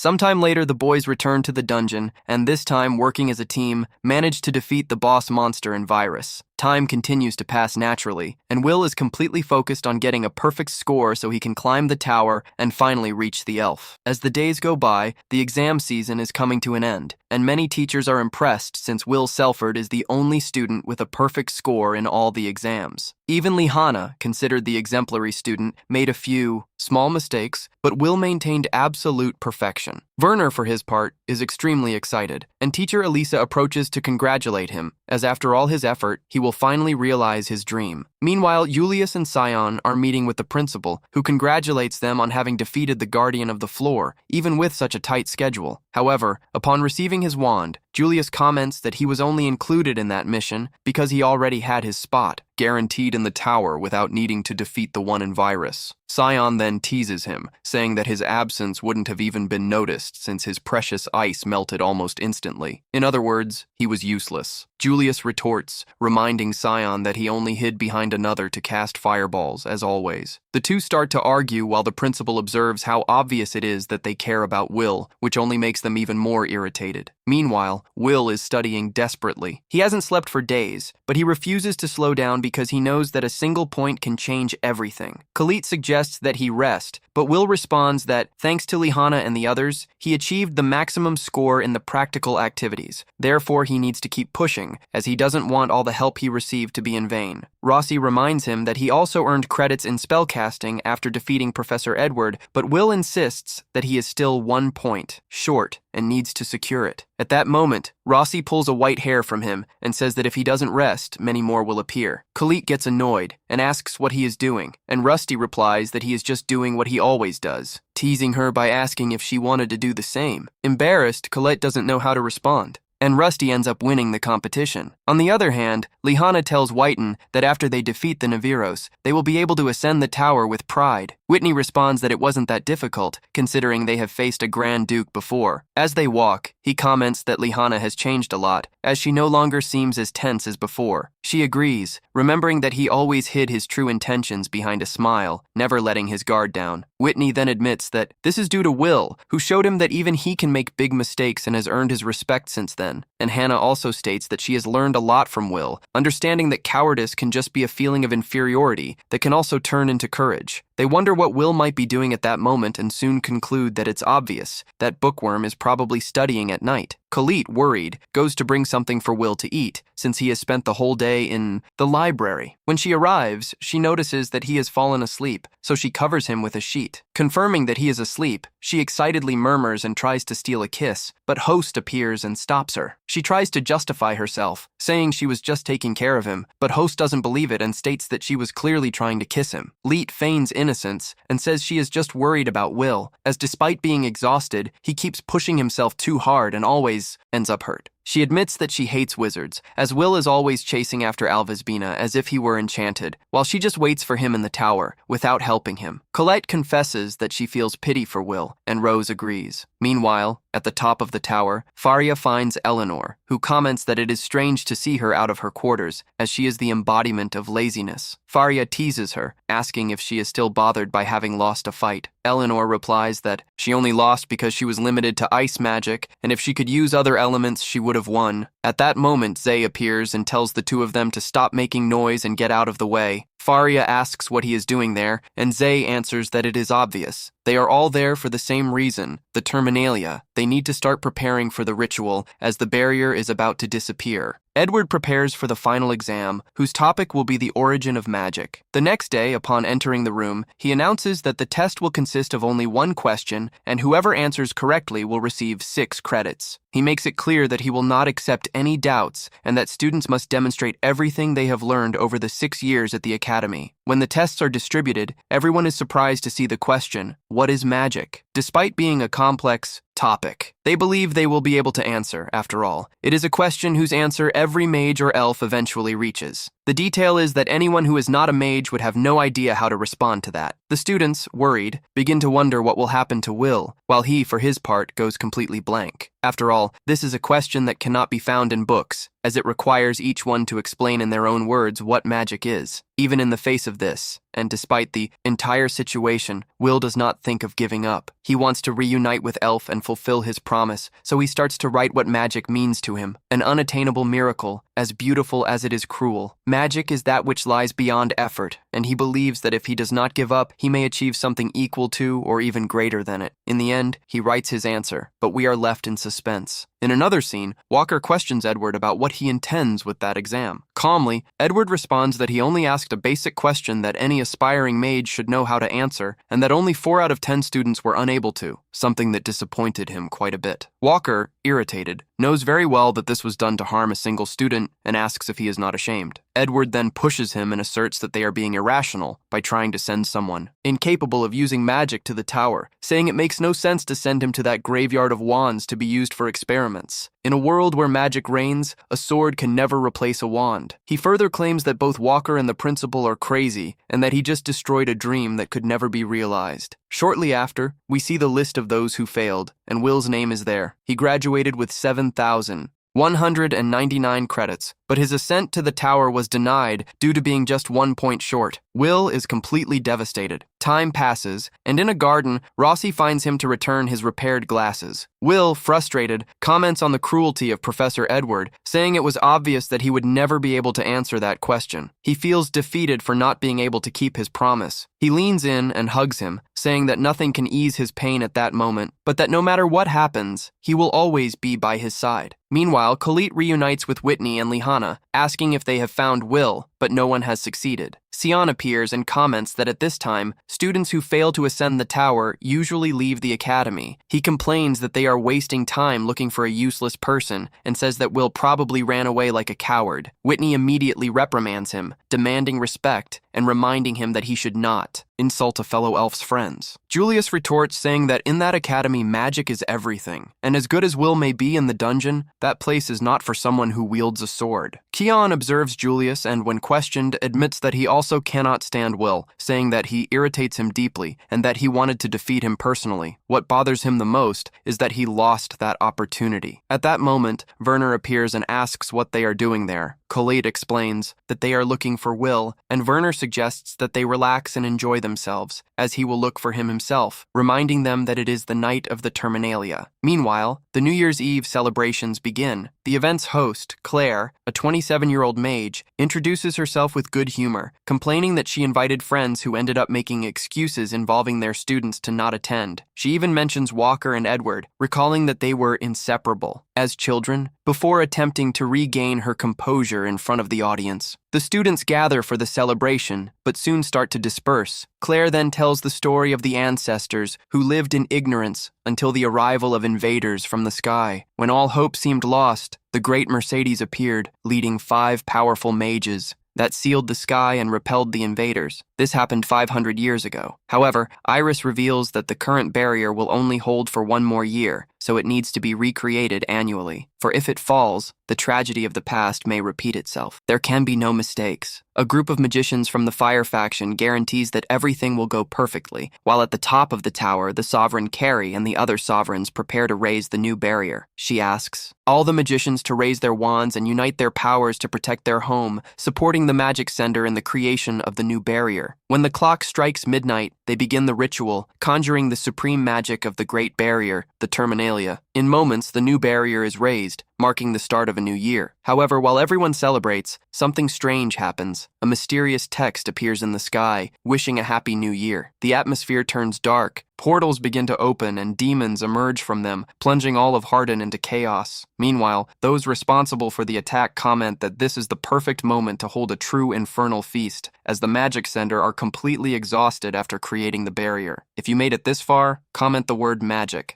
Sometime later, the boys return to the dungeon, and this time, working as a team, manage to defeat the boss monster and virus. Time continues to pass naturally, and Will is completely focused on getting a perfect score so he can climb the tower and finally reach the elf. As the days go by, the exam season is coming to an end, and many teachers are impressed since Will Selford is the only student with a perfect score in all the exams. Even Lihanna, considered the exemplary student, made a few small mistakes, but Will maintained absolute perfection. Werner, for his part, is extremely excited, and teacher Elisa approaches to congratulate him, as after all his effort, he will finally realize his dream. Meanwhile, Julius and Sion are meeting with the principal, who congratulates them on having defeated the Guardian of the Floor, even with such a tight schedule. However, upon receiving his wand, Julius comments that he was only included in that mission because he already had his spot, guaranteed in the tower without needing to defeat the one in virus. Sion then teases him, saying that his absence wouldn't have even been noticed since his precious ice melted almost instantly. In other words, he was useless. Julius retorts, reminding Sion that he only hid behind another to cast fireballs, as always. The two start to argue while the principal observes how obvious it is that they care about Will, which only makes them even more irritated. Meanwhile, Will is studying desperately. He hasn't slept for days, but he refuses to slow down because he knows that a single point can change everything. Khalid suggests that he rest, but Will responds that, thanks to Lihanna and the others, he achieved the maximum score in the practical activities. Therefore, he needs to keep pushing, as he doesn't want all the help he received to be in vain. Rossi reminds him that he also earned credits in spellcasting after defeating Professor Edward, but Will insists that he is still 1 point short and needs to secure it. At that moment, Rossi pulls a white hair from him and says that if he doesn't rest, many more will appear. Khalid gets annoyed and asks what he is doing, and Rusty replies that he is just doing what he always does, teasing her by asking if she wanted to do the same. Embarrassed, Colette doesn't know how to respond, and Rusty ends up winning the competition. On the other hand, Lihanna tells Whiten that after they defeat the Naviros, they will be able to ascend the tower with pride. Whitney responds that it wasn't that difficult, considering they have faced a Grand Duke before. As they walk, he comments that Lihanna has changed a lot, as she no longer seems as tense as before. She agrees, remembering that he always hid his true intentions behind a smile, never letting his guard down. Whitney then admits that this is due to Will, who showed him that even he can make big mistakes and has earned his respect since then. And Hannah also states that she has learned a lot from Will, understanding that cowardice can just be a feeling of inferiority that can also turn into courage. They wonder what Will might be doing at that moment and soon conclude that it's obvious that Bookworm is probably studying at night. Khalid, worried, goes to bring something for Will to eat, since he has spent the whole day in the library. When she arrives, she notices that he has fallen asleep, so she covers him with a sheet. Confirming that he is asleep, she excitedly murmurs and tries to steal a kiss, but Host appears and stops her. She tries to justify herself, saying she was just taking care of him, but Host doesn't believe it and states that she was clearly trying to kiss him. Leet feigns innocence and says she is just worried about Will, as despite being exhausted, he keeps pushing himself too hard and always ends up hurt. She admits that she hates wizards, as Will is always chasing after Alvesbina as if he were enchanted, while she just waits for him in the tower, without helping him. Colette confesses that she feels pity for Will, and Rose agrees. Meanwhile, at the top of the tower, Faria finds Eleanor, who comments that it is strange to see her out of her quarters, as she is the embodiment of laziness. Faria teases her, asking if she is still bothered by having lost a fight. Eleanor replies that she only lost because she was limited to ice magic, and if she could use other elements, she would have won. At that moment, Zay appears and tells the two of them to stop making noise and get out of the way. Faria asks what he is doing there, and Zay answers that it is obvious. They are all there for the same reason, the Terminalia. They need to start preparing for the ritual, as the barrier is about to disappear. Edward prepares for the final exam, whose topic will be the origin of magic. The next day, upon entering the room, he announces that the test will consist of only one question, and whoever answers correctly will receive 6 credits. He makes it clear that he will not accept any doubts, and that students must demonstrate everything they have learned over the 6 years at the academy. When the tests are distributed, everyone is surprised to see the question, "What is magic?" Despite being a complex topic, they believe they will be able to answer, after all. It is a question whose answer every mage or elf eventually reaches. The detail is that anyone who is not a mage would have no idea how to respond to that. The students, worried, begin to wonder what will happen to Will, while he, for his part, goes completely blank. After all, this is a question that cannot be found in books, as it requires each one to explain in their own words what magic is. Even in the face of this, and despite the entire situation, Will does not think of giving up. He wants to reunite with Elf and fulfill his promise, so he starts to write what magic means to him, an unattainable miracle, as beautiful as it is cruel. Magic is that which lies beyond effort, and he believes that if he does not give up, he may achieve something equal to or even greater than it. In the end, he writes his answer, but we are left in suspense. In another scene, Walker questions Edward about what he intends with that exam. Calmly, Edward responds that he only asked a basic question that any aspiring mage should know how to answer, and that only 4 out of 10 students were unable to, something that disappointed him quite a bit. Walker, irritated, knows very well that this was done to harm a single student and asks if he is not ashamed. Edward then pushes him and asserts that they are being irrational by trying to send someone incapable of using magic to the tower, saying it makes no sense to send him to that graveyard of wands to be used for experiments. In a world where magic reigns, a sword can never replace a wand. He further claims that both Walker and the principal are crazy and that he just destroyed a dream that could never be realized. Shortly after, we see the list of those who failed, and Will's name is there. He graduated with 7,199 credits, but his ascent to the tower was denied due to being just 1 point short. Will is completely devastated. Time passes, and in a garden, Rossi finds him to return his repaired glasses. Will, frustrated, comments on the cruelty of Professor Edward, saying it was obvious that he would never be able to answer that question. He feels defeated for not being able to keep his promise. He leans in and hugs him, saying that nothing can ease his pain at that moment, but that no matter what happens, he will always be by his side. Meanwhile, Khalid reunites with Whitney and Lihana, asking if they have found Will, but no one has succeeded. Sion appears and comments that at this time, students who fail to ascend the tower usually leave the academy. He complains that they are wasting time looking for a useless person and says that Will probably ran away like a coward. Whitney immediately reprimands him, demanding respect and reminding him that he should not insult a fellow elf's friends. Julius retorts, saying that in that academy, magic is everything, and as good as Will may be in the dungeon, that place is not for someone who wields a sword. Keon observes Julius and, when questioned, admits that he also cannot stand Will, saying that he irritates him deeply and that he wanted to defeat him personally. What bothers him the most is that he lost that opportunity. At that moment, Werner appears and asks what they are doing there. Khalid explains that they are looking for Will, and Werner suggests that they relax and enjoy themselves, as he will look for him himself, reminding them that it is the night of the Terminalia. Meanwhile, the New Year's Eve celebrations begin. The event's host, Claire, a 27-year-old mage, introduces herself with good humor, complaining that she invited friends who ended up making excuses involving their students to not attend. She even mentions Walker and Edward, recalling that they were inseparable as children, before attempting to regain her composure in front of the audience. The students gather for the celebration, but soon start to disperse. Claire then tells the story of the ancestors who lived in ignorance until the arrival of invaders from the sky. When all hope seemed lost, the great Mercedes appeared, leading 5 powerful mages that sealed the sky and repelled the invaders. This happened 500 years ago. However, Iris reveals that the current barrier will only hold for 1 more year, so it needs to be recreated annually. For if it falls, the tragedy of the past may repeat itself. There can be no mistakes. A group of magicians from the Fire faction guarantees that everything will go perfectly, while at the top of the tower, the Sovereign Carrie and the other sovereigns prepare to raise the new barrier. She asks all the magicians to raise their wands and unite their powers to protect their home, supporting the magic sender in the creation of the new barrier. When the clock strikes midnight, they begin the ritual, conjuring the supreme magic of the Great Barrier, the Terminalia. In moments, the new barrier is raised, marking the start of a new year. However, while everyone celebrates, something strange happens. A mysterious text appears in the sky, wishing a happy new year. The atmosphere turns dark, portals begin to open, and demons emerge from them, plunging all of Hardin into chaos. Meanwhile, those responsible for the attack comment that this is the perfect moment to hold a true infernal feast, as the magic sender are completely exhausted after creating the barrier. If you made it this far, comment the word magic.